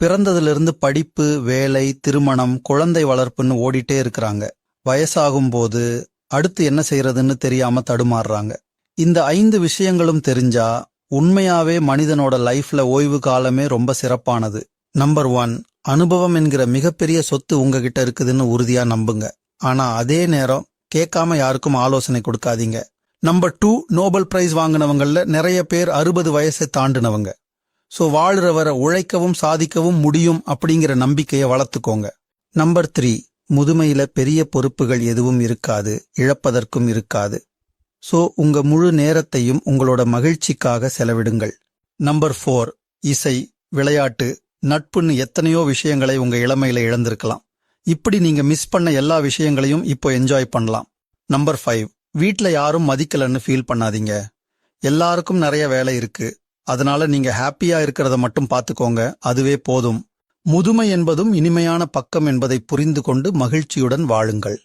பிறந்ததிலிருந்து படிப்பு, வேலை, திருமணம், குழந்தை வளர்ப்புன்னு ஓடிட்டே இருக்கிறாங்க. வயசாகும்போது அடுத்து என்ன செய்யறதுன்னு தெரியாம தடுமாறுறாங்க. இந்த 5 விஷயங்களும் தெரிஞ்சா உண்மையாவே மனிதனோட லைஃப்ல ஓய்வு காலமே ரொம்ப சிறப்பானது. நம்பர் 1, அனுபவம் என்கிற மிகப்பெரிய சொத்து உங்ககிட்ட இருக்குதுன்னு உறுதியா நம்புங்க. ஆனா அதே நேரம் கேட்காம யாருக்கும் ஆலோசனை கொடுக்காதீங்க. நம்பர் 2, நோபல் பிரைஸ் வாங்கினவங்கள்ல நிறைய பேர் 60 வயசை தாண்டினவங்க. சோ வாழ்றவரை உழைக்கவும் சாதிக்கவும் முடியும் அப்படிங்கிற நம்பிக்கையை வளர்த்துக்கோங்க. நம்பர் 3, முதுமையில பெரிய பொறுப்புகள் எதுவும் இருக்காது, இழப்பதற்கும் இருக்காது. சோ உங்க முழு நேரத்தையும் உங்களோட மகிழ்ச்சிக்காக செலவிடுங்கள். நம்பர் 4, இசை, விளையாட்டு, நட்புன்னு எத்தனையோ விஷயங்களை உங்க இளமையில இழந்திருக்கலாம். இப்படி நீங்க மிஸ் பண்ண எல்லா விஷயங்களையும் இப்போ என்ஜாய் பண்ணலாம். நம்பர் 5, வீட்ல யாரும் மதிக்கலன்னு ஃபீல் பண்ணாதீங்க. எல்லாருக்கும் நிறைய வேலை இருக்கு. அதனால நீங்க ஹாப்பியா இருக்கிறத மட்டும் பார்த்துக்கோங்க, அதுவே போதும். முதுமை என்பதும் இனிமையான பக்கம் என்பதை புரிந்து கொண்டு மகிழ்ச்சியுடன் வாழுங்கள்.